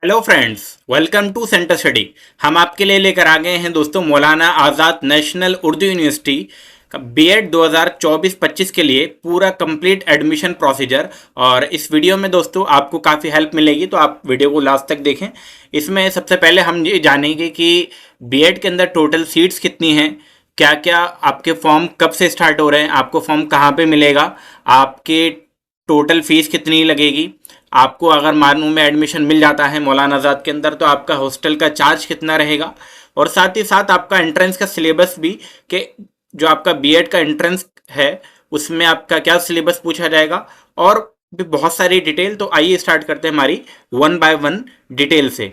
Hello friends, welcome to centre study. हम आपके लिए लेकर आ गए हैं दोस्तों मौलाना आज़ाद नेशनल उर्दू यूनिवर्सिटी का बीएड 2024-25 के लिए पूरा कंप्लीट एडमिशन प्रोसीजर। और इस वीडियो में दोस्तों आपको काफ़ी हेल्प मिलेगी, तो आप वीडियो को लास्ट तक देखें। इसमें सबसे पहले हम ये जानेंगे कि बीएड के अंदर टोटल सीट्स कितनी हैं, क्या क्या आपके फॉर्म कब से स्टार्ट हो रहे हैं, आपको फॉर्म कहाँ पे मिलेगा, आपके टोटल फीस कितनी लगेगी, आपको अगर मानू में एडमिशन मिल जाता है मौलाना आज़ाद के अंदर तो आपका हॉस्टल का चार्ज कितना रहेगा, और साथ ही साथ आपका एंट्रेंस का सिलेबस भी, कि जो आपका बीएड का एंट्रेंस है उसमें आपका क्या सिलेबस पूछा जाएगा, और भी बहुत सारी डिटेल। तो आइए स्टार्ट करते हैं हमारी वन बाय वन डिटेल से।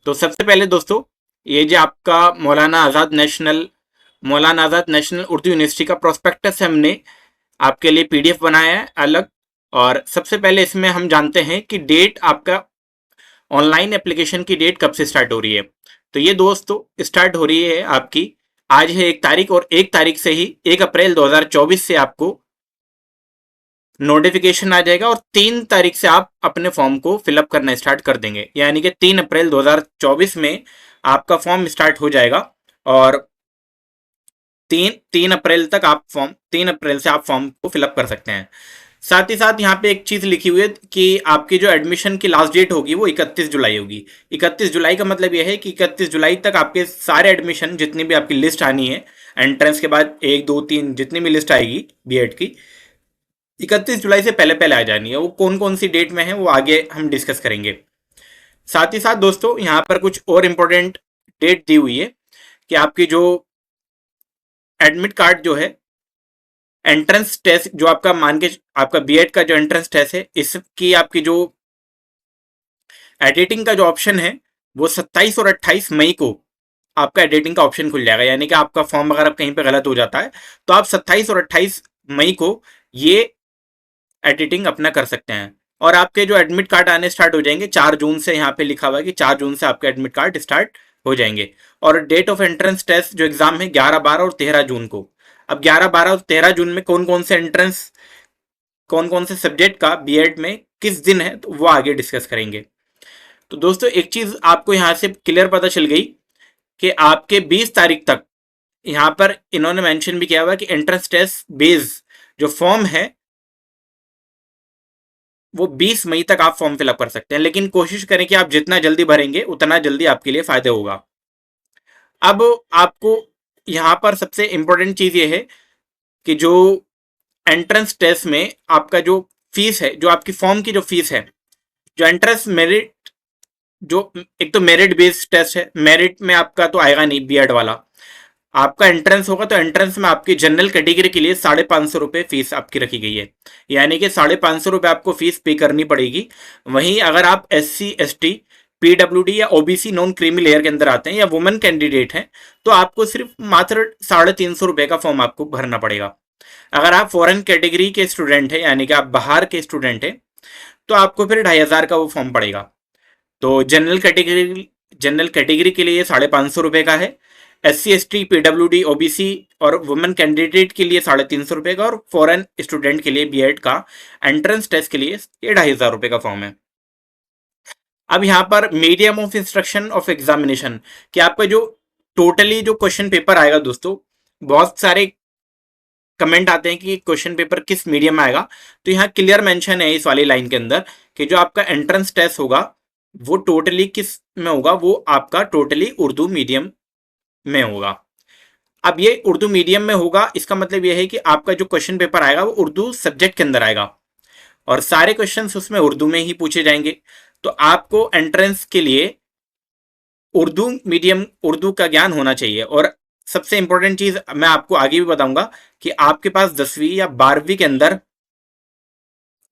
तो सबसे पहले दोस्तों, ये जो आपका मौलाना आज़ाद नेशनल उर्दू यूनिवर्सिटी का प्रोस्पेक्टस हमने आपके लिए पीडीएफ बनाया है अलग। और सबसे पहले इसमें हम जानते हैं कि डेट, आपका ऑनलाइन एप्लीकेशन की डेट कब से स्टार्ट हो रही है। तो ये दोस्तों स्टार्ट हो रही है आपकी, आज है 1 तारीख, और 1 तारीख से ही 1 अप्रैल 2024 से आपको नोटिफिकेशन आ जाएगा, और 3 तारीख से आप अपने फॉर्म को फिलअप करना स्टार्ट कर देंगे। यानी कि 3 अप्रैल 2024 में आपका फॉर्म स्टार्ट हो जाएगा, और तीन अप्रैल से आप फॉर्म को फिलअप कर सकते हैं। साथ ही साथ यहाँ पे एक चीज़ लिखी हुई है कि आपकी जो एडमिशन की लास्ट डेट होगी वो 31 जुलाई होगी। 31 जुलाई का मतलब यह है कि 31 जुलाई तक आपके सारे एडमिशन, जितनी भी आपकी लिस्ट आनी है एंट्रेंस के बाद, 1 2 3 जितनी भी लिस्ट आएगी बीएड की, 31 जुलाई से पहले पहले आ जानी है। वो कौन कौन सी डेट में है वो आगे हम डिस्कस करेंगे। साथ ही साथ दोस्तों यहाँ पर कुछ और इम्पोर्टेंट डेट दी हुई है कि आपकी जो एडमिट कार्ड जो है, एंट्रेंस टेस्ट जो आपका, मान के आपका बीएड का जो एंट्रेंस टेस्ट है, इसकी आपकी जो एडिटिंग का जो ऑप्शन है वो 27 और 28 मई को आपका एडिटिंग का ऑप्शन खुल जाएगा। यानी कि आपका फॉर्म अगर आप कहीं पे गलत हो जाता है तो आप 27 और 28 मई को ये एडिटिंग अपना कर सकते हैं। और आपके जो एडमिट कार्ड आने स्टार्ट हो जाएंगे 4 जून से, यहाँ पे लिखा हुआ है कि 4 जून से आपके एडमिट कार्ड स्टार्ट हो जाएंगे। और डेट ऑफ एंट्रेंस टेस्ट जो एग्जाम है 11 12 और 13 जून को। अब 11 12 और 13 जून में कौन कौन से सब्जेक्ट का बीएड में किस दिन है, तो वो आगे डिस्कस करेंगे। तो दोस्तों एक चीज आपको यहाँ से क्लियर पता चल गई कि आपके 20 तारीख तक, यहाँ पर इन्होंने मेंशन भी किया हुआ कि एंट्रेंस टेस्ट बेस जो फॉर्म है वो 20 मई तक आप फॉर्म फिलअप कर सकते हैं। लेकिन कोशिश करें कि आप जितना जल्दी भरेंगे उतना जल्दी आपके लिए फायदा होगा। अब आपको यहाँ पर सबसे इंपॉर्टेंट चीज ये है कि जो एंट्रेंस टेस्ट में आपका जो फीस है, जो आपकी फॉर्म की जो फीस है, जो एंट्रेंस मेरिट, जो एक तो मेरिट बेस्ड टेस्ट है, मेरिट में आपका तो आएगा नहीं बीएड वाला, आपका एंट्रेंस होगा। तो एंट्रेंस में आपकी जनरल कैटेगरी के लिए 550 रुपये फीस आपकी रखी गई है। यानी कि 550 रुपये आपको फीस पे करनी पड़ेगी। वहीं अगर आप SC ST PWD या OBC नॉन क्रीमी लेयर के अंदर आते हैं या वुमेन कैंडिडेट हैं तो आपको सिर्फ मात्र 350 रुपये का फॉर्म आपको भरना पड़ेगा। अगर आप फॉरेन कैटेगरी के स्टूडेंट हैं, यानी कि आप बाहर के स्टूडेंट हैं, तो आपको फिर 2500 का वो फॉर्म पड़ेगा। तो जनरल कैटेगरी के लिए 550 रुपये का है, SC ST PWD OBC और वुमेन कैंडिडेट के लिए 350 रुपये का, और फॉरेन स्टूडेंट के लिए बीएड का एंट्रेंस टेस्ट के लिए ये 2500 रुपये का फॉर्म है। अब यहाँ पर medium of instruction of examination, कि आपका जो टोटली जो क्वेश्चन पेपर आएगा दोस्तों, बहुत सारे कमेंट आते हैं कि क्वेश्चन पेपर किस मीडियम में आएगा। तो यहाँ क्लियर मेंशन है इस वाली लाइन के अंदर कि जो आपका एंट्रेंस टेस्ट होगा वो टोटली किस में होगा, वो आपका टोटली उर्दू मीडियम में होगा। अब ये उर्दू मीडियम में होगा, इसका मतलब ये है कि आपका जो क्वेश्चन पेपर आएगा वो उर्दू सब्जेक्ट के अंदर आएगा, और सारे क्वेश्चंस उसमें उर्दू में ही पूछे जाएंगे। तो आपको एंट्रेंस के लिए उर्दू का ज्ञान होना चाहिए। और सबसे इंपॉर्टेंट चीज मैं आपको आगे भी बताऊंगा कि आपके पास 10वीं या 12वीं के अंदर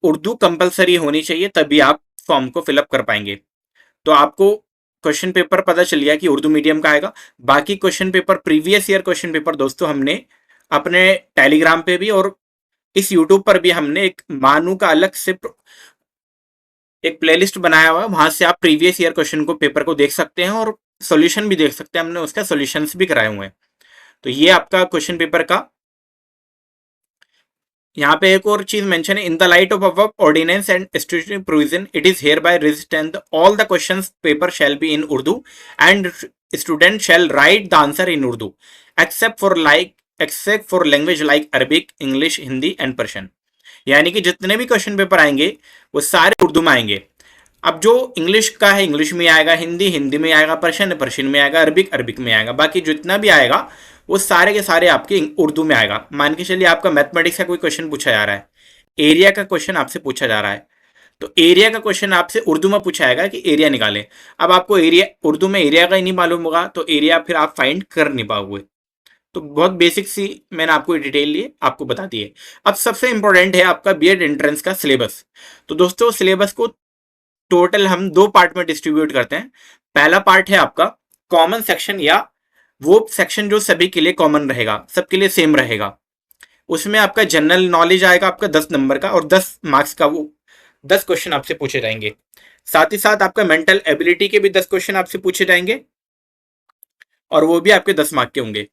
उर्दू कंपलसरी होनी चाहिए, तभी आप फॉर्म को फिलअप कर पाएंगे। तो आपको क्वेश्चन पेपर पता चल गया कि उर्दू मीडियम का आएगा। बाकी question paper, previous year question paper दोस्तों हमने अपने टेलीग्राम पे भी और इस यूट्यूब पर भी हमने एक मानू का अलग से एक प्लेलिस्ट बनाया हुआ है, वहां से आप प्रीवियस ईयर क्वेश्चन को पेपर को देख सकते हैं और सॉल्यूशन भी देख सकते हैं। हमने उसका सॉल्यूशंस भी कराए हुए हैं। तो ये आपका क्वेश्चन पेपर का यहाँ पे एक और चीज मेंशन है, in the light of above ordinance and statutory provision it is hereby resistant all the questions paper shall be in Urdu and student shall write the answer in Urdu except for language like Arabic, English, Hindi and Persian. यानी कि जितने भी question paper आएंगे वो सारे उर्दू में आएंगे। अब जो इंग्लिश का है इंग्लिश में आएगा, हिंदी हिंदी में आएगा, पर्शियन पर्शियन में आएगा, अरबिक अरबिक में आएगा, बाकी जितना भी आएगा वो सारे के सारे आपके उर्दू में आएगा। मान के चलिए आपका मैथमेटिक्स का कोई क्वेश्चन पूछा जा रहा है, एरिया का क्वेश्चन आपसे पूछा जा रहा है, तो एरिया का क्वेश्चन आपसे उर्दू में पूछा जाएगा कि एरिया निकालें। अब आपको एरिया उर्दू में एरिया का ही नहीं मालूम होगा तो एरिया फिर आप फाइंड कर नहीं पाओगे। तो बहुत बेसिक सी मैंने आपको डिटेल लिए आपको बता दी है। अब सबसे इंपॉर्टेंट है आपका बीएड एंट्रेंस का सिलेबस। तो दोस्तों सिलेबस को टोटल हम 2 पार्ट में डिस्ट्रीब्यूट करते हैं। पहला पार्ट है आपका कॉमन सेक्शन, या वो सेक्शन जो सभी के लिए कॉमन रहेगा, सबके लिए सेम रहेगा। उसमें आपका जनरल नॉलेज आएगा आपका 10 नंबर का, और 10 मार्क्स का वो 10 क्वेश्चन आपसे पूछे जाएंगे। साथ ही साथ आपका मेंटल एबिलिटी के भी 10 क्वेश्चन आपसे पूछे जाएंगे और वो भी आपके 10 मार्क के होंगे।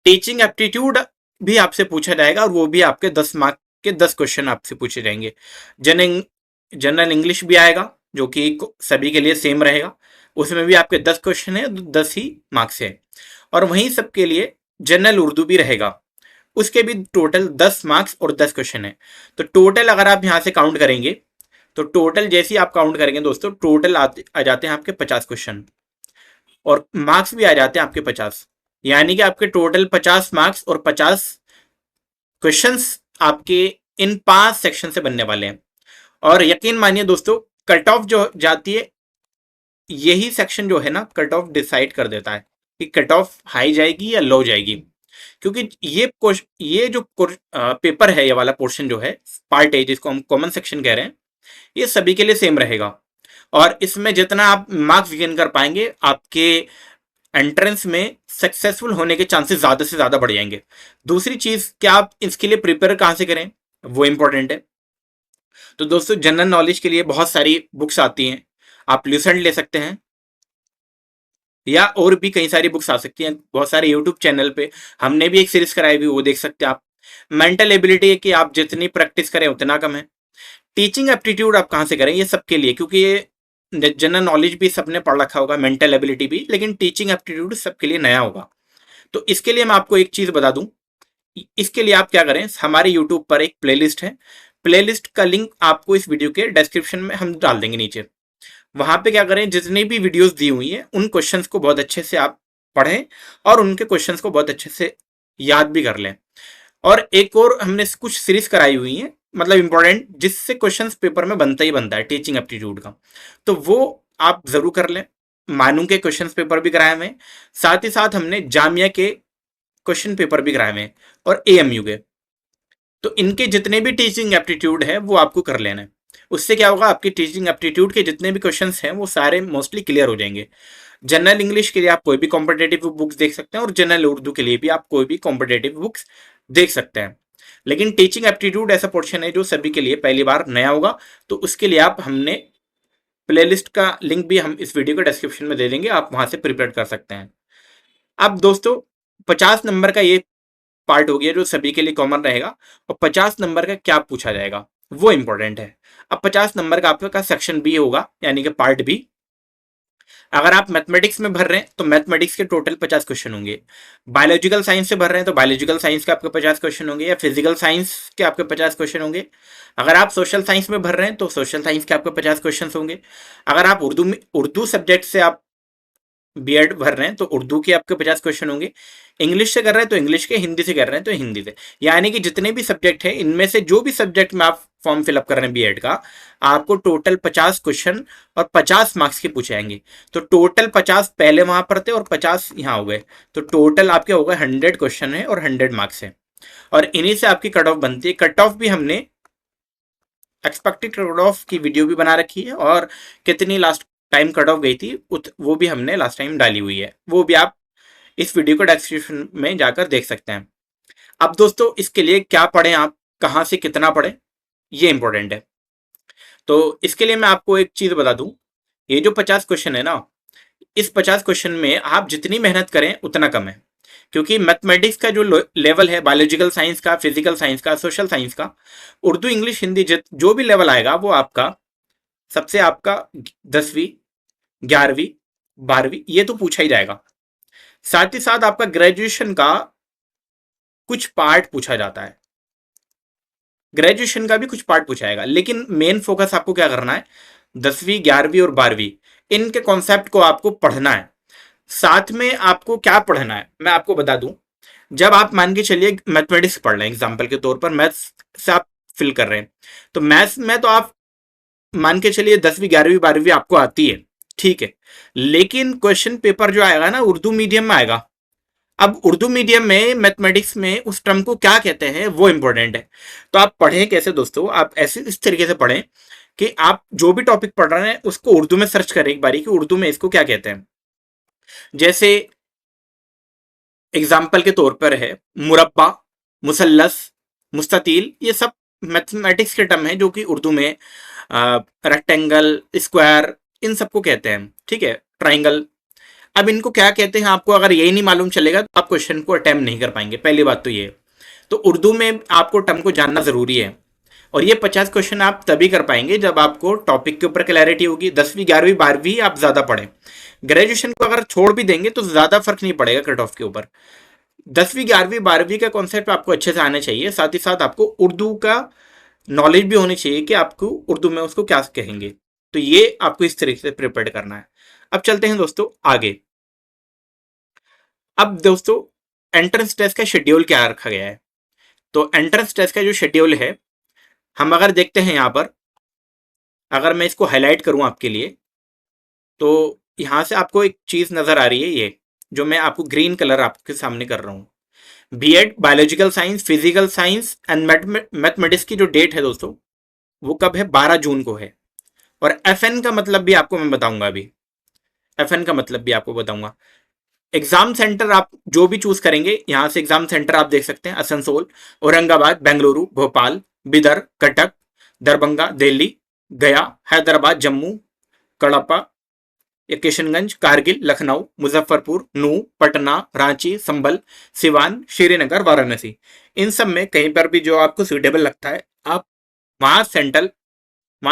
टीचिंग एप्टीट्यूड भी आपसे पूछा जाएगा और वो भी आपके 10 मार्क के 10 क्वेश्चन आपसे पूछे जाएंगे। जनरल इंग्लिश भी आएगा जो कि सभी के लिए सेम रहेगा, उसमें भी आपके 10 क्वेश्चन है, 10 ही मार्क्स है। और वहीं सबके लिए जनरल उर्दू भी रहेगा, उसके भी टोटल 10 मार्क्स और 10 क्वेश्चन है। तो टोटल अगर आप यहां से काउंट करेंगे तो टोटल जैसे ही आप काउंट करेंगे दोस्तों, टोटल आ जाते हैं आपके 50 क्वेश्चन और मार्क्स भी आ जाते हैं आपके 50। यानी कि आपके टोटल 50 मार्क्स और 50 क्वेश्चंस आपके इन 5 सेक्शन से बनने वाले हैं। और यकीन मानिए दोस्तों, कट ऑफ जो जाती है, यही सेक्शन जो है ना कट ऑफ डिसाइड कर देता है कि कट ऑफ हाई जाएगी या लो जाएगी। क्योंकि ये जो पेपर है, ये वाला पोर्शन जो है पार्ट ए जिसको हम कॉमन सेक्शन कह रहे हैं, ये सभी के लिए सेम रहेगा। और इसमें जितना आप मार्क्स गेन कर पाएंगे, आपके एंट्रेंस में सक्सेसफुल होने के चांसेस ज्यादा से ज्यादा बढ़ जाएंगे। दूसरी चीज, क्या आप इसके लिए प्रिपेयर कहां से करें, वो इंपॉर्टेंट है। तो दोस्तों जनरल नॉलेज के लिए बहुत सारी बुक्स आती हैं, आप ल्यूसेंट ले सकते हैं या और भी कई सारी बुक्स आ सकती हैं। बहुत सारे यूट्यूब चैनल पे हमने भी एक सीरीज कराई हुई, वो देख सकते हैं आप। मेंटल एबिलिटी की आप जितनी प्रैक्टिस करें उतना कम है। टीचिंग एप्टीट्यूड आप कहाँ से करें, ये सबके लिए, क्योंकि ये जनरल नॉलेज भी सबने पढ़ रखा होगा, मेंटल एबिलिटी भी, लेकिन टीचिंग एप्टीट्यूड सबके लिए नया होगा। तो इसके लिए मैं आपको एक चीज बता दूं, इसके लिए आप क्या करें, हमारे यूट्यूब पर एक प्लेलिस्ट है, प्लेलिस्ट का लिंक आपको इस वीडियो के डिस्क्रिप्शन में हम डाल देंगे नीचे। वहां पे क्या करें, जितनी भी वीडियोस दी हुई है उन क्वेश्चंस को बहुत अच्छे से आप पढ़ें और उनके क्वेश्चंस को बहुत अच्छे से याद भी कर लें। और एक और हमने कुछ सीरीज कराई हुई है, मतलब इंपॉर्टेंट, जिससे क्वेश्चंस पेपर में बनता ही बनता है टीचिंग एप्टीट्यूड का, तो वो आप जरूर कर लें। मानू के क्वेश्चंस पेपर भी कराए हुए हैं, साथ ही साथ हमने जामिया के क्वेश्चन पेपर भी कराए हुए हैं और एएमयू के। तो इनके जितने भी टीचिंग एप्टीट्यूड है वो आपको कर लेना है। उससे क्या होगा, आपकी टीचिंग एप्टीट्यूड के जितने भी क्वेश्चंस हैं वो सारे मोस्टली क्लियर हो जाएंगे। जनरल इंग्लिश के लिए आप कोई भी कॉम्पिटेटिव बुक्स देख सकते हैं और जनरल उर्दू के लिए भी आप कोई भी कॉम्पिटेटिव बुक्स देख सकते हैं। लेकिन टीचिंग एप्टीट्यूड ऐसा पोर्शन है जो सभी के लिए पहली बार नया होगा, तो उसके लिए आप हमने प्लेलिस्ट का लिंक भी हम इस वीडियो के डिस्क्रिप्शन में दे देंगे, आप वहां से प्रिपेयर कर सकते हैं। अब दोस्तों 50 नंबर का ये पार्ट हो गया जो सभी के लिए कॉमन रहेगा, और 50 नंबर का क्या पूछा जाएगा वो इंपॉर्टेंट है। अब 50 नंबर का आपका सेक्शन बी होगा, यानी कि पार्ट बी। अगर आप मैथमेटिक्स में भर रहे हैं तो मैथमेटिक्स के टोटल 50 क्वेश्चन होंगे। बायोलॉजिकल साइंस से भर रहे हैं तो बायोलॉजिकल साइंस के आपके 50 क्वेश्चन होंगे, या फिजिकल साइंस के आपके 50 क्वेश्चन होंगे। अगर आप सोशल साइंस में भर रहे हैं तो सोशल साइंस के आपके 50 क्वेश्चन होंगे। अगर आप उर्दू सब्जेक्ट से आप बीएड भर रहे हैं तो उर्दू के आपके 50 क्वेश्चन होंगे। इंग्लिश से कर रहे हैं तो इंग्लिश के, हिंदी से कर रहे हैं तो हिंदी से। यानी कि जितने भी सब्जेक्ट हैं, इनमें से जो भी सब्जेक्ट में आप फॉर्म फिलअप कर रहे हैं बीएड का, आपको टोटल 50 क्वेश्चन और 50 मार्क्स के पूछे जाएंगे। तो टोटल 50 पहले वहां पर थे और 50 यहाँ हो गए, तो टोटल आपके हो गए 100 क्वेश्चन है और 100 मार्क्स है। और इन्हीं से आपकी कट ऑफ बनती है। कट ऑफ भी हमने एक्सपेक्टेड कट ऑफ की वीडियो भी बना रखी है, और कितनी लास्ट टाइम कट ऑफ गई थी वो भी हमने लास्ट टाइम डाली हुई है, वो भी आप इस वीडियो को डिस्क्रिप्शन में जाकर देख सकते हैं। अब दोस्तों इसके लिए क्या पढ़ें, आप कहाँ से कितना पढ़ें, ये इंपॉर्टेंट है। तो इसके लिए मैं आपको एक चीज बता दूं, ये जो 50 क्वेश्चन है ना, इस 50 क्वेश्चन में आप जितनी मेहनत करें उतना कम है। क्योंकि मैथमेटिक्स का जो लेवल है, बायोलॉजिकल साइंस का, फिजिकल साइंस का, सोशल साइंस का, उर्दू इंग्लिश हिंदी जो भी लेवल आएगा वो आपका सबसे आपका 10वीं 11वीं 12वीं ये तो पूछा ही जाएगा। साथ ही साथ आपका ग्रेजुएशन का कुछ पार्ट पूछा जाता है, ग्रेजुएशन का भी कुछ पार्ट पूछा जाएगा, लेकिन मेन फोकस आपको क्या करना है, 10वीं 11वीं और 12वीं इनके कॉन्सेप्ट को आपको पढ़ना है। साथ में आपको क्या पढ़ना है मैं आपको बता दूं। जब आप मान के चलिए मैथमेटिक्स पढ़ रहे हैं, एग्जाम्पल के तौर पर मैथ्स से आप फिल कर रहे हैं, तो मैथ्स में तो आप मान के चलिए 10वीं 11वीं 12वीं आपको आती है, ठीक है, लेकिन क्वेश्चन पेपर जो आएगा ना उर्दू मीडियम में आएगा। अब उर्दू मीडियम में मैथमेटिक्स में उस टर्म को क्या कहते हैं वो इंपॉर्टेंट है। तो आप पढ़ें कैसे दोस्तों, आप ऐसे इस तरीके से पढ़ें कि आप जो भी टॉपिक पढ़ रहे हैं उसको उर्दू में सर्च करें एक बारी कि उर्दू में इसको क्या कहते हैं। जैसे एग्जाम्पल के तौर पर है मुरब्बा, मुसल्लस, मुस्ततील, ये सब मैथमेटिक्स के टर्म है जो कि उर्दू में रेक्टेंगल, स्क्वायर, इन सबको कहते हैं, ठीक है, ट्राइंगल। अब इनको क्या कहते हैं आपको अगर यही नहीं मालूम चलेगा तो आप क्वेश्चन को अटेम्प्ट नहीं कर पाएंगे, पहली बात तो ये। तो उर्दू में आपको टर्म को जानना जरूरी है, और ये 50 क्वेश्चन आप तभी कर पाएंगे जब आपको टॉपिक के ऊपर क्लैरिटी होगी। 10वीं 11वीं 12वीं आप ज्यादा पढ़ें, ग्रेजुएशन को अगर छोड़ भी देंगे तो ज्यादा फर्क नहीं पड़ेगा कट ऑफ के ऊपर। 10वीं 11वीं 12वीं का कॉन्सेप्ट आपको अच्छे से आना चाहिए, साथ ही साथ आपको उर्दू का नॉलेज भी होनी चाहिए कि आपको उर्दू में उसको क्या कहेंगे। तो ये आपको इस तरीके से प्रिपेयर करना है। अब चलते हैं दोस्तों आगे। अब दोस्तों एंट्रेंस टेस्ट का शेड्यूल क्या रखा गया है, तो एंट्रेंस टेस्ट का जो शेड्यूल है हम अगर देखते हैं यहां पर, अगर मैं इसको हाईलाइट करूं आपके लिए तो यहां से आपको एक चीज नजर आ रही है, ये जो मैं आपको ग्रीन कलर आपके सामने कर रहा हूं। BEd biological science, physical science and mathematics की जो डेट है दोस्तों वो कब है, 12 जून को है। और एफएन का मतलब भी आपको मैं बताऊंगा अभी, एफएन का मतलब भी आपको बताऊंगा। एग्जाम सेंटर आप जो भी चूज करेंगे, यहां से एग्जाम सेंटर आप देख सकते हैं, आसनसोल, औरंगाबाद, बेंगलुरु, भोपाल, बिदर, कटक, दरभंगा, दिल्ली, गया, हैदराबाद, जम्मू, कड़पा या किशनगंज, कारगिल, लखनऊ, मुजफ्फरपुर, नू, पटना, रांची, संभल, सिवान, श्रीनगर, वाराणसी, इन सब में कहीं पर भी जो आपको सुटेबल लगता है आप वहां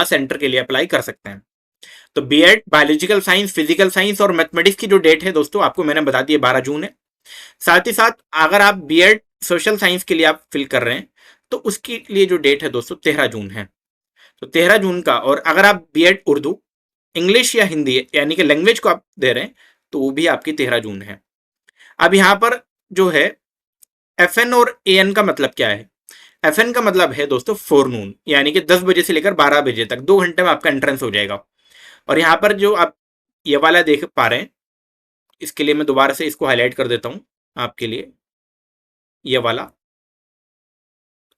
सेंटर के लिए अप्लाई कर सकते हैं। तो BEd biological science, physical science और मैथमेटिक्स की जो डेट है दोस्तों आपको मैंने बता दी है, 12 जून है। साथ ही साथ अगर आप बीएड सोशल साइंस के लिए आप फिल कर रहे हैं तो उसके लिए जो डेट है दोस्तों 13 जून है। तो 13 जून का, और अगर आप बीएड उर्दू, इंग्लिश या हिंदी यानी कि लैंग्वेज को आप दे रहे हैं तो वो भी आपकी 13 जून है। अब यहां पर जो है एफएन और एएन का मतलब क्या है, एफएन का मतलब है दोस्तों फोरनून, यानी कि 10 बजे से लेकर 12 बजे तक 2 घंटे में आपका एंट्रेंस हो जाएगा। और यहाँ पर जो आप ये वाला देख पा रहे हैं, इसके लिए मैं दोबारा से इसको हाईलाइट कर देता हूं आपके लिए, ये वाला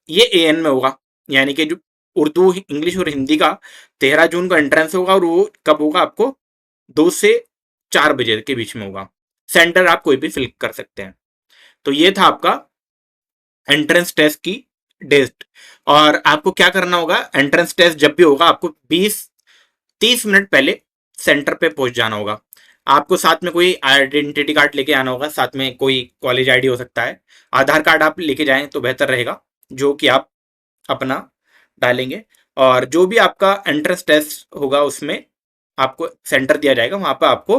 ये एएन में होगा, यानी कि जो उर्दू, इंग्लिश और हिंदी का 13 जून को एंट्रेंस होगा, और वो कब होगा आपको 2 से 4 बजे के बीच में होगा। सेंटर आप कोई भी फिल कर सकते हैं। तो ये था आपका एंट्रेंस टेस्ट की डेट। और आपको क्या करना होगा, एंट्रेंस टेस्ट जब भी होगा आपको 20-30 मिनट पहले सेंटर पे पहुंच जाना होगा। आपको साथ में कोई आइडेंटिटी कार्ड लेके आना होगा, साथ में कोई कॉलेज आईडी हो सकता है, आधार कार्ड आप लेके जाएं तो बेहतर रहेगा, जो कि आप अपना डालेंगे। और जो भी आपका एंट्रेंस टेस्ट होगा उसमें आपको सेंटर दिया जाएगा, वहां पर आपको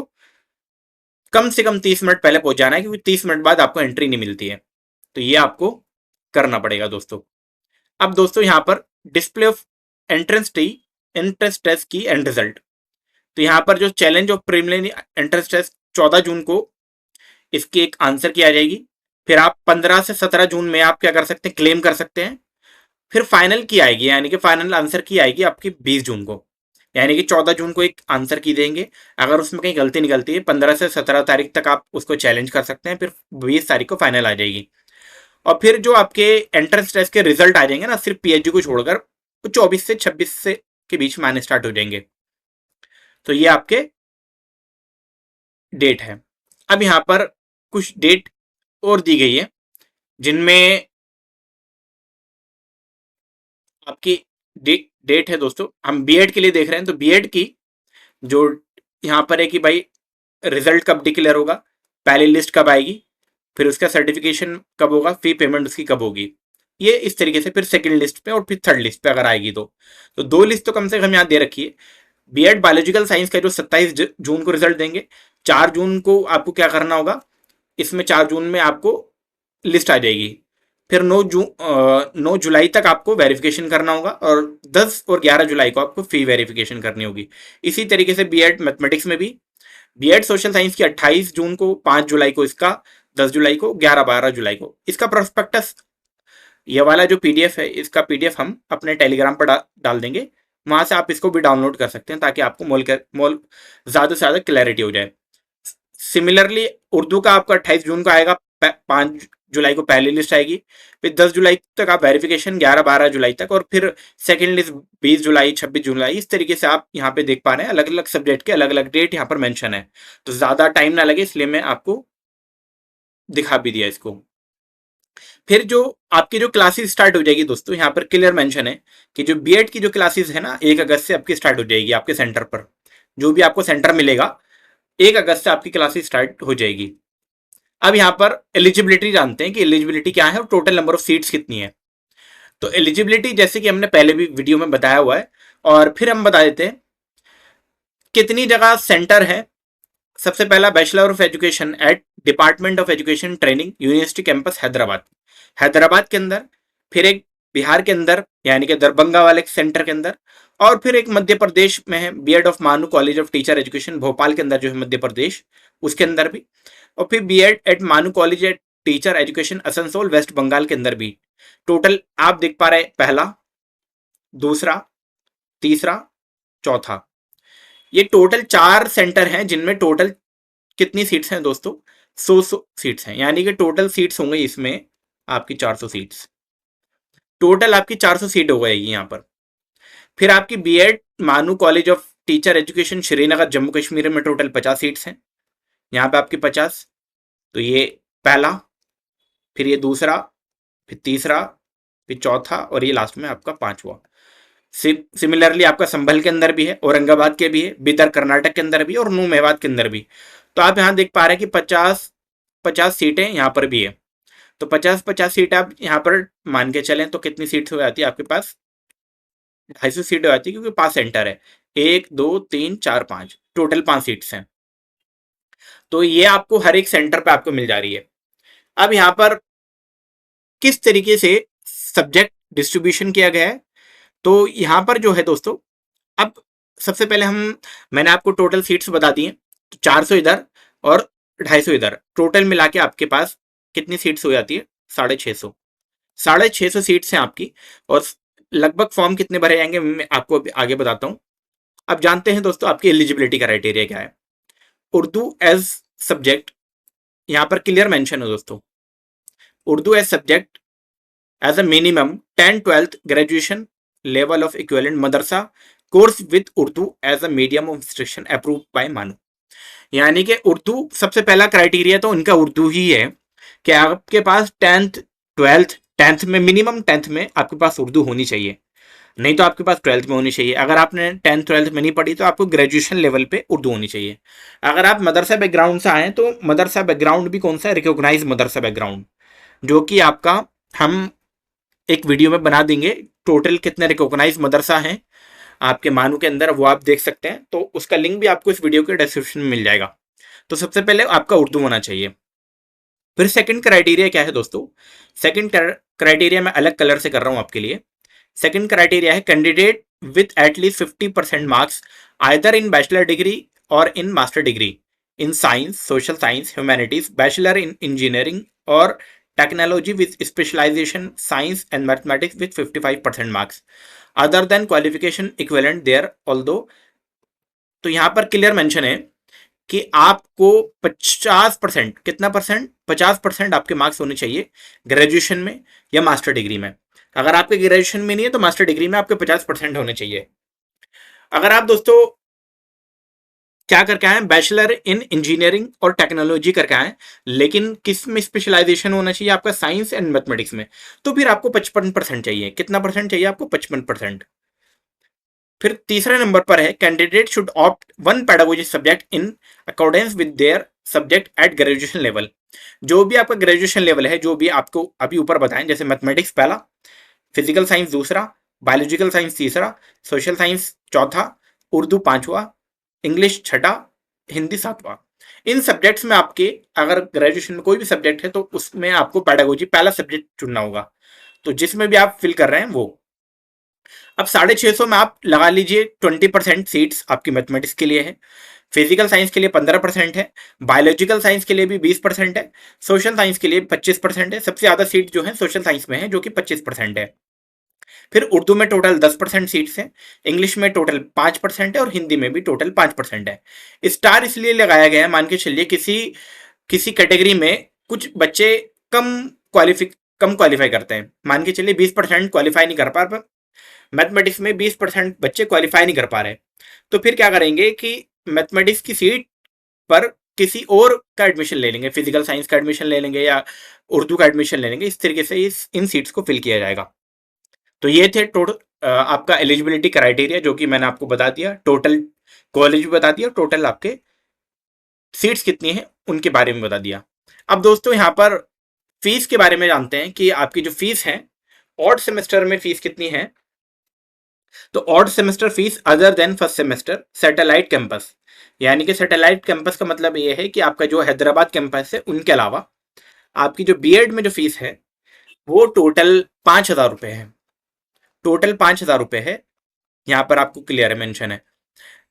कम से कम 30 मिनट पहले पहुंच जाना है, क्योंकि 30 मिनट बाद आपको एंट्री नहीं मिलती है। तो ये आपको करना पड़ेगा दोस्तों। अब दोस्तों यहाँ पर डिस्प्ले ऑफ एंट्रेंस टेस्ट की एंड रिजल्ट। तो यहाँ पर जो challenge of preliminary entrance test 14 जून को इसकी एक आंसर की आ जाएगी। फिर आप 15 से 17 जून में आप क्या कर सकते हैं, क्लेम कर सकते हैं। फिर फाइनल की आएगी, यानी कि फाइनल आंसर की आएगी आपकी 20 जून को, यानी कि 14 जून को एक आंसर की देंगे। अगर उसमें कहीं गलती निकलती है 15 से 17 तारीख तक आप उसको चैलेंज कर सकते हैं, फिर 20 तारीख को फाइनल आ जाएगी। और फिर जो आपके एंट्रेंस टेस्ट के रिजल्ट आ जाएंगे ना, सिर्फ पीएचडी को छोड़कर, वो 24 से 26 से के बीच में आने स्टार्ट हो जाएंगे। तो ये आपके डेट है। अब यहां पर कुछ डेट और दी गई है जिनमें आपकी डेट है दोस्तों, हम बीएड के लिए देख रहे हैं। तो बीएड की जो यहां पर है कि भाई रिजल्ट कब डिक्लेयर होगा, पहली लिस्ट कब आएगी, फिर उसका सर्टिफिकेशन कब होगा, फी पेमेंट उसकी कब होगी, ये इस तरीके से फिर सेकंड लिस्ट पे और फिर थर्ड लिस्ट पे अगर आएगी तो दो लिस्ट तो कम से कम यहाँ दे रखी है। बीएड बायोलॉजिकल साइंस का जो 27 जून को रिजल्ट देंगे, 4 जून को आपको क्या करना होगा, इसमें 4 जून में आपको लिस्ट आ जाएगी। फिर 9 जुलाई तक आपको वेरिफिकेशन करना होगा और 10 और 11 जुलाई को आपको फी वेरिफिकेशन करनी होगी। इसी तरीके से बीएड मैथमेटिक्स में भी, बीएड सोशल साइंस की 28 जून को, 5 जुलाई को इसका, 10 जुलाई को, 11-12 जुलाई को इसका प्रोस्पेक्टस, ये वाला जो पीडीएफ है इसका पीडीएफ हम अपने टेलीग्राम पर डाल देंगे, वहां से आप इसको भी डाउनलोड कर सकते हैं ताकि आपको मोल ज्यादा से ज्यादा क्लैरिटी हो जाए। सिमिलरली उर्दू का आपका 28 जून को आएगा, 5 जुलाई को पहली लिस्ट आएगी, फिर 10 जुलाई तक आप वेरिफिकेशन, 11-12 जुलाई तक, और फिर सेकंड लिस्ट 20 जुलाई, 26 जुलाई, इस तरीके से आप यहाँ पे देख पा रहे हैं। अलग अलग सब्जेक्ट के अलग अलग डेट यहाँ पर मेंशन है, तो ज्यादा टाइम ना लगे इसलिए मैं आपको दिखा भी दिया इसको। फिर जो आपकी जो क्लासेस स्टार्ट हो जाएगी दोस्तों, यहाँ पर क्लियर मेंशन है कि जो बीएड की जो क्लासेस है ना, 1 अगस्त से आपकी स्टार्ट हो जाएगी आपके सेंटर पर, जो भी आपको सेंटर मिलेगा 1 अगस्त से आपकी क्लासेस स्टार्ट हो जाएगी। अब यहाँ पर एलिजिबिलिटी जानते हैं कि एलिजिबिलिटी क्या है और टोटल नंबर ऑफ सीट्स कितनी है। तो एलिजिबिलिटी जैसे कि हमने पहले भी वीडियो में बताया हुआ है, और फिर हम बता देते हैं कितनी जगह सेंटर है। सबसे पहला bachelor of education at department of education training, university campus Hyderabad, Hyderabad के अंदर, फिर एक बिहार के अंदर यानी कि दरभंगा वाले सेंटर के अंदर, और फिर एक मध्य प्रदेश में है बीएड ऑफ मानू college of teacher education Bhopal के अंदर जो है मध्य प्रदेश, उसके अंदर भी, और फिर BEd at MANUU college at teacher education Asansol West Bengal के अंदर भी। टोटल आप देख पा रहे पहला, दूसरा, तीसरा, चौथा, ये टोटल 4 सेंटर हैं जिनमें टोटल कितनी सीट्स हैं दोस्तों, 100 सीट्स हैं, यानी कि टोटल सीट्स होंगे इसमें आपकी 400 सीट्स, टोटल आपकी 400 सीट हो गएगी यहाँ पर। फिर आपकी बीएड मानू college of teacher education Srinagar Jammu Kashmir में टोटल 50 सीट्स हैं, यहाँ पे आपकी 50, तो ये पहला, फिर ये दूसरा, फिर तीसरा, फिर चौथा, और ये लास्ट में आपका 5वां। सिमिलरली आपका संभल के अंदर भी है, औरंगाबाद के भी है, बिदर कर्नाटक के अंदर भी, और नू मेवात के अंदर भी। तो आप यहाँ देख पा रहे हैं कि 50 सीटें यहाँ पर भी है, तो 50 सीट आप यहाँ पर मान के चलें तो कितनी सीट हो जाती है आपके पास, 250 सीट हो जाती है, क्योंकि 5 सेंटर है, 1 2 3 4 5, टोटल 5 सीट्स हैं, तो ये आपको हर एक सेंटर पे आपको मिल जा रही है। अब यहाँ पर किस तरीके से सब्जेक्ट डिस्ट्रीब्यूशन किया गया है, तो यहाँ पर जो है दोस्तों, अब सबसे पहले मैंने आपको टोटल सीट्स बता दी हैं, 400 इधर और 250 इधर, टोटल मिला के आपके पास कितनी सीट्स हो जाती है, 650 सीट्स हैं आपकी, और लगभग फॉर्म कितने भरे जाएंगे मैं आपको आगे बताता हूँ। अब जानते हैं दोस्तों आपकी एलिजिबिलिटी क्राइटेरिया क्या है। उर्दू एज सब्जेक्ट यहाँ पर क्लियर मेंशन है दोस्तों, Urdu as subject as a minimum 10-12th graduation level of equivalent madrasa course with Urdu as a medium of instruction approved by MANUU, यानी कि उर्दू सबसे पहला क्राइटेरिया तो उनका उर्दू ही है कि आपके पास 10th में, मिनिमम 10th में आपके पास उर्दू होनी चाहिए, नहीं तो आपके पास 12th में होनी चाहिए। अगर आपने 10th-12th में नहीं पढ़ी तो आपको ग्रेजुएशन लेवल पे उर्दू होनी चाहिए। अगर आप मदरसा बैकग्राउंड से आए तो मदरसा बैकग्राउंड भी कौन सा है, रिकॉग्नाइज मदरसा बैकग्राउंड, जो कि आपका हम एक वीडियो में बना देंगे, टोटल कितने रिकॉग्नाइज मदरसा हैं आपके मानू के अंदर वो आप देख सकते हैं, तो उसका लिंक भी आपको इस वीडियो के डिस्क्रिप्शन में मिल जाएगा। तो सबसे पहले आपका उर्दू होना चाहिए। फिर सेकंड क्राइटेरिया क्या है दोस्तों, सेकंड क्राइटेरिया मैं अलग कलर से कर रहा हूं आपके लिए। सेकंड क्राइटेरिया है candidate with at least 50% marks either in bachelor degree और in master degree in science, social science, humanities, bachelor in engineering और technology with specialization science and mathematics with 55% marks other than qualification equivalent there although. तो यहां पर clear mention है कि आपको 50%, कितना percent, 50% आपके मार्क्स होने चाहिए ग्रेजुएशन में या मास्टर डिग्री में। अगर आपके ग्रेजुएशन में नहीं है तो मास्टर डिग्री में आपके 50% होने चाहिए। अगर आप दोस्तों क्या करके आए, बैचलर इन इंजीनियरिंग और टेक्नोलॉजी करके आए, लेकिन किस में स्पेशलाइजेशन होना चाहिए आपका, साइंस एंड मैथमेटिक्स में, तो फिर आपको 55% चाहिए। कितना परसेंट चाहिए आपको, 55%। फिर तीसरे नंबर पर है candidate should opt one pedagogy subject in accordance with their subject at graduation level. जो भी आपका ग्रेजुएशन लेवल है, जो भी आपको अभी ऊपर बताएं, जैसे मैथमेटिक्स पहला, फिजिकल साइंस दूसरा, बायोलॉजिकल साइंस तीसरा, सोशल साइंस चौथा, उर्दू पांचवा, इंग्लिश छठा, हिंदी सातवां। इन सब्जेक्ट्स में आपके अगर ग्रेजुएशन में कोई भी सब्जेक्ट है तो उसमें आपको पेडागोजी पहला सब्जेक्ट चुनना होगा, तो जिसमें भी आप फिल कर रहे हैं वो। अब 650 में आप लगा लीजिए 20% सीट्स आपकी मैथमेटिक्स के लिए है, फिजिकल साइंस के लिए 15% है, बायोलॉजिकल साइंस के लिए भी 20% है, सोशल साइंस के लिए 25% है। सबसे ज्यादा सीट जो है सोशल साइंस में है जो कि 25% है। फिर उर्दू में टोटल 10% सीट्स हैं, इंग्लिश में टोटल 5% है और हिंदी में भी टोटल 5% है। स्टार इसलिए लगाया गया है, मान के चलिए किसी किसी कैटेगरी में कुछ बच्चे कम क्वालिफाई कम क्वालिफाई करते हैं, मान के चलिए 20% क्वालिफाई नहीं कर पा रहे, मैथमेटिक्स में 20% बच्चे क्वालिफाई नहीं कर पा रहे, तो फिर क्या करेंगे कि मैथमेटिक्स की सीट पर किसी और का एडमिशन ले लेंगे, फिजिकल साइंस का एडमिशन ले लेंगे या उर्दू का एडमिशन ले लेंगे। इस तरीके से इन सीट्स को फिल किया जाएगा। तो ये थे टोटल आपका एलिजिबिलिटी क्राइटेरिया, जो कि मैंने आपको बता दिया, टोटल कॉलेज भी बता दिया, टोटल आपके सीट्स कितनी हैं उनके बारे में बता दिया। अब दोस्तों यहाँ पर फीस के बारे में जानते हैं कि आपकी जो फीस है ऑड सेमेस्टर में फीस कितनी है। तो odd semester fees other than first semester satellite campus, यानी कि सैटेलाइट कैंपस का मतलब ये है कि आपका जो हैदराबाद कैंपस है उनके अलावा आपकी जो बीएड में जो फीस है वो टोटल 5,000 रुपये है, टोटल 5,000 रुपये है। यहाँ पर आपको क्लियर मेंशन है।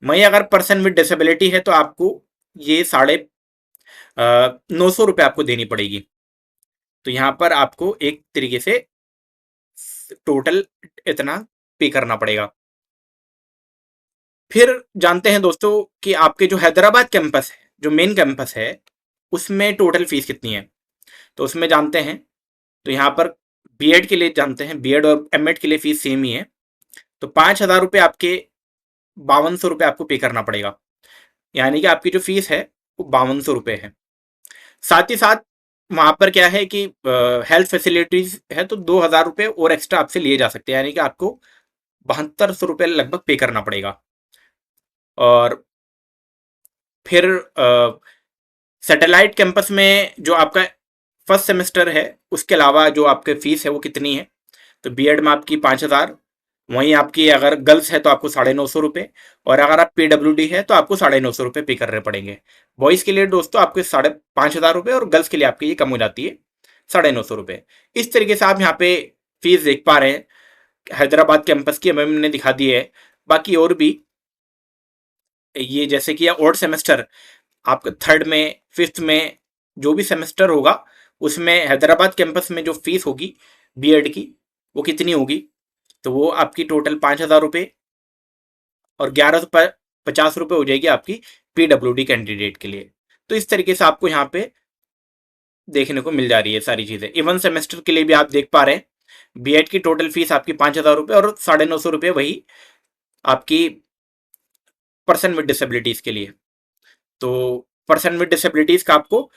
वहीं अगर पर्सन विद डिसेबिलिटी है तो आपको ये 950 रुपये आपको देनी पड़ेगी। तो यहाँ पर आपको एक तरीके से टोटल इतना पे करना पड़ेगा। फिर जानते हैं दोस्तों कि आपके जो हैदराबाद कैंपस है, जो मेन कैंपस है, उसमें टोटल फीस कितनी है। तो उसमें जानते हैं, तो यहाँ पर बीएड के लिए जानते हैं, बीएड और एमएड के लिए फीस सेम ही है। तो 5,000 रुपये आपके 5,200 रुपये आपको पे करना पड़ेगा, यानी कि आपकी जो फीस है वो 5,200 रुपये है। साथ ही साथ वहाँ पर क्या है कि हेल्थ फैसिलिटीज है तो 2,000 रुपये और एक्स्ट्रा आपसे लिए जा सकते हैं, यानी कि आपको 7,200 रुपये लगभग पे करना पड़ेगा। और फिर सैटेलाइट कैंपस में जो आपका फर्स्ट सेमेस्टर है उसके अलावा जो आपके फीस है वो कितनी है। तो बीएड में आपकी 5,000, वहीं आपकी अगर गर्ल्स है तो आपको 950 रुपये, और अगर आप पीडब्ल्यूडी है तो आपको 950 रुपये पे करने पड़ेंगे। बॉयज़ के लिए दोस्तों आपके 5,500 रुपये और गर्ल्स के लिए आपकी ये कम हो जाती है 950 रुपये। इस तरीके से आप यहाँ पे फीस देख पा रहे हैं। हैदराबाद कैंपस की मैम ने दिखा दी है, बाकी और भी ये जैसे कि ऑड सेमेस्टर आपका थर्ड में फिफ्थ में जो भी सेमेस्टर होगा उसमें हैदराबाद कैंपस में जो फीस होगी बीएड की वो कितनी होगी। तो वो आपकी टोटल 5,000 रुपये और 1,150 रुपये हो जाएगी आपकी पीडब्ल्यूडी कैंडिडेट के लिए। तो इस तरीके से आपको यहाँ पे देखने को मिल जा रही है सारी चीज़ें। इवन सेमेस्टर के लिए भी आप देख पा रहे हैं बीएड की टोटल फीस आपकी 5,000 रुपये और 950 रुपये वही आपकी पर्सन विद डिसेबिलिटीज़ के लिए। तो पर्सन विद डिसेबिलिटीज़ का आपको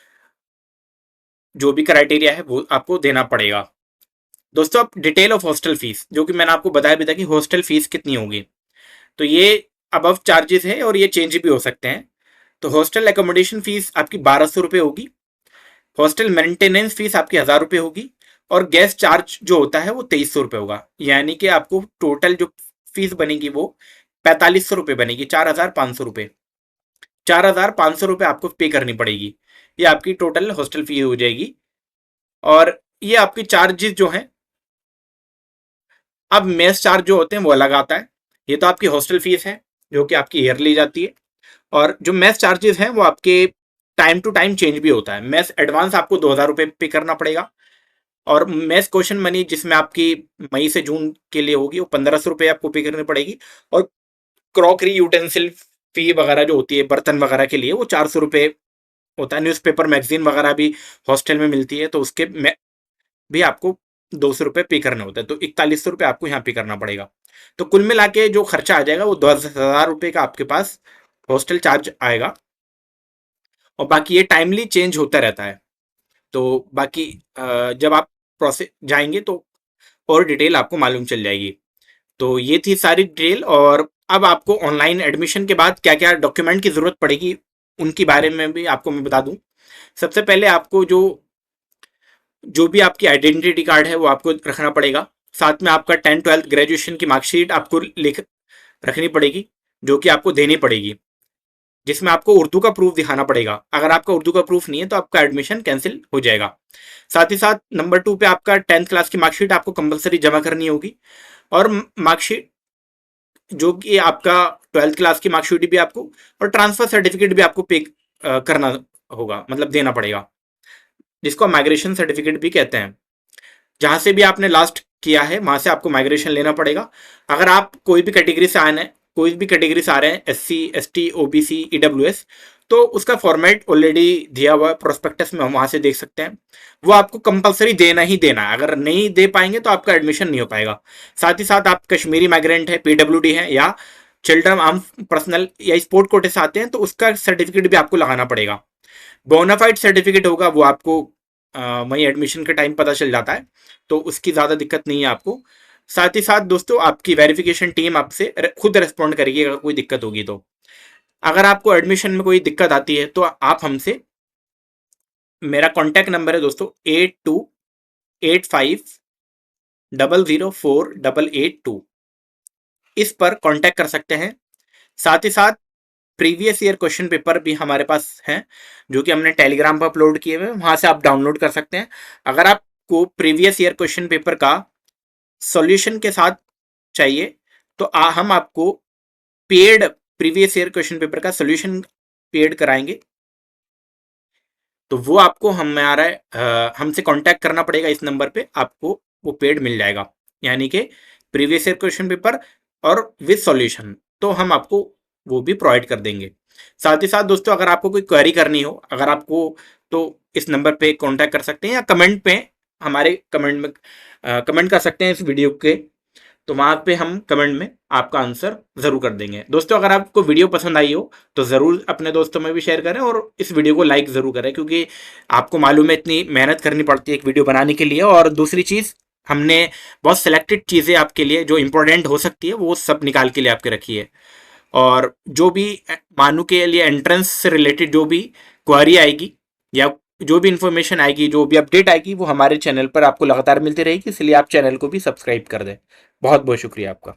जो भी क्राइटेरिया है वो आपको देना पड़ेगा। दोस्तों अब डिटेल ऑफ हॉस्टल फीस, जो कि मैंने आपको बताया भी था कि हॉस्टल फीस कितनी होगी। तो ये अबव चार्जेस है और ये चेंज भी हो सकते हैं। तो हॉस्टल एकोमोडेशन फीस आपकी 1,200 रुपये होगी, हॉस्टल मेंटेनेंस फीस आपकी 1,000 रुपये होगी, और गैस चार्ज जो होता है वो 2,300 रुपये होगा, यानी कि आपको टोटल जो फीस बनेगी वो 4,500 रुपये बनेगी, 4,500 रुपये। 4,500 रुपये आपको पे करनी पड़ेगी, ये आपकी टोटल हॉस्टल फी हो जाएगी। और ये आपकी चार्जेस जो हैं, अब मेस चार्ज जो होते हैं वो अलग आता है। ये तो आपकी हॉस्टल फीस है जो कि आपकी ईयरली जाती है, और जो मेस चार्जेस हैं वो आपके टाइम टू टाइम चेंज भी होता है। मेस एडवांस आपको 2,000 रुपये पे करना पड़ेगा, और मेस क्वेश्चन मनी जिसमें आपकी मई से जून के लिए होगी वो 1,500 रुपये आपको पे करनी पड़ेगी। और क्रॉकरी यूटेंसिल फी वगैरह जो होती है बर्तन वगैरह के लिए वो 400 रुपये होता है। न्यूज़पेपर मैगजीन वगैरह भी हॉस्टल में मिलती है तो उसके भी आपको 200 रुपये पे करने होते हैं, तो 4,100 रुपये आपको यहाँ पे करना पड़ेगा। तो कुल मिला के जो खर्चा आ जाएगा वो 10,000 रुपये का आपके पास हॉस्टल चार्ज आएगा। और बाकी ये टाइमली चेंज होता रहता है। तो बाकी जब आप प्रोसेस जाएंगे तो और डिटेल आपको मालूम चल जाएगी। तो ये थी सारी डिटेल। और अब आपको ऑनलाइन एडमिशन के बाद क्या क्या डॉक्यूमेंट की ज़रूरत पड़ेगी उनके बारे में भी आपको मैं बता दूं। सबसे पहले आपको जो भी आपकी आइडेंटिटी कार्ड है वो आपको रखना पड़ेगा। साथ में आपका 10th-12th ग्रेजुएशन की मार्कशीट आपको लिख रखनी पड़ेगी, जो कि आपको देनी पड़ेगी, जिसमें आपको उर्दू का प्रूफ दिखाना पड़ेगा। अगर आपका उर्दू का प्रूफ नहीं है तो आपका एडमिशन कैंसिल हो जाएगा। साथ ही साथ नंबर 2 पे आपका 10th क्लास की मार्कशीट आपको कंपलसरी जमा करनी होगी, और मार्कशीट जो कि आपका 12th क्लास की मार्कशीट भी आपको, और ट्रांसफर सर्टिफिकेट भी आपको पे करना होगा, मतलब देना पड़ेगा, जिसको माइग्रेशन सर्टिफिकेट भी कहते हैं। जहां से भी आपने लास्ट किया है वहां से आपको माइग्रेशन लेना पड़ेगा। अगर आप कोई भी कैटेगरी से आए हैं, कोई भी कैटेगरी से आ रहे हैं, SC ST OBC EWS, तो उसका फॉर्मेट ऑलरेडी दिया हुआ है प्रोस्पेक्टस में, हम वहां से देख सकते हैं। वो आपको कंपलसरी देना ही देना है, अगर नहीं दे पाएंगे तो आपका एडमिशन नहीं हो पाएगा। साथ ही साथ आप कश्मीरी माइग्रेंट है, PWD है, या चिल्ड्रन आर्म पर्सनल या स्पोर्ट कोटे से आते हैं, तो उसका सर्टिफिकेट भी आपको लगाना पड़ेगा। बोनाफाइड सर्टिफिकेट होगा वो आपको वहीं एडमिशन के टाइम पता चल जाता है, तो उसकी ज़्यादा दिक्कत नहीं है आपको। साथ ही साथ दोस्तों आपकी वेरिफिकेशन टीम आपसे खुद रिस्पॉन्ड करेगी अगर कोई दिक्कत होगी तो। अगर आपको एडमिशन में कोई दिक्कत आती है तो आप हमसे, मेरा कॉन्टैक्ट नंबर है दोस्तों 8285004882, इस पर कॉन्टैक्ट कर सकते हैं। साथ ही साथ प्रीवियस ईयर क्वेश्चन पेपर भी हमारे पास हैं, जो कि हमने टेलीग्राम पर अपलोड किए हुए हैं, वहां से आप डाउनलोड कर सकते हैं। अगर आपको प्रीवियस ईयर क्वेश्चन पेपर का सॉल्यूशन के साथ चाहिए तो हम आपको paid previous year question paper का सॉल्यूशन पेड कराएंगे। तो वो आपको हमसे कांटेक्ट करना पड़ेगा, इस नंबर पे आपको वो पेड मिल जाएगा, यानी कि प्रीवियस ईयर क्वेश्चन पेपर और विद सॉल्यूशन, तो हम आपको वो भी प्रोवाइड कर देंगे। साथ ही साथ दोस्तों अगर आपको कोई क्वेरी करनी हो, अगर आपको, तो इस नंबर पे कांटेक्ट कर सकते हैं, या कमेंट पे हमारे कमेंट में कमेंट कर सकते हैं इस वीडियो के, तो वहां पे हम कमेंट में आपका आंसर जरूर कर देंगे। दोस्तों अगर आपको वीडियो पसंद आई हो तो ज़रूर अपने दोस्तों में भी शेयर करें, और इस वीडियो को लाइक ज़रूर करें, क्योंकि आपको मालूम है इतनी मेहनत करनी पड़ती है एक वीडियो बनाने के लिए। और दूसरी चीज़, हमने बहुत सिलेक्टेड चीज़ें आपके लिए जो इंपॉर्टेंट हो सकती है वो सब निकाल के लिए आपके रखी है। और जो भी मानू के लिए एंट्रेंस से रिलेटेड जो भी क्वेरी आएगी, या जो भी इंफॉर्मेशन आएगी, जो भी अपडेट आएगी, वो हमारे चैनल पर आपको लगातार मिलती रहेगी, इसलिए आप चैनल को भी सब्सक्राइब कर दें। बहुत बहुत शुक्रिया आपका।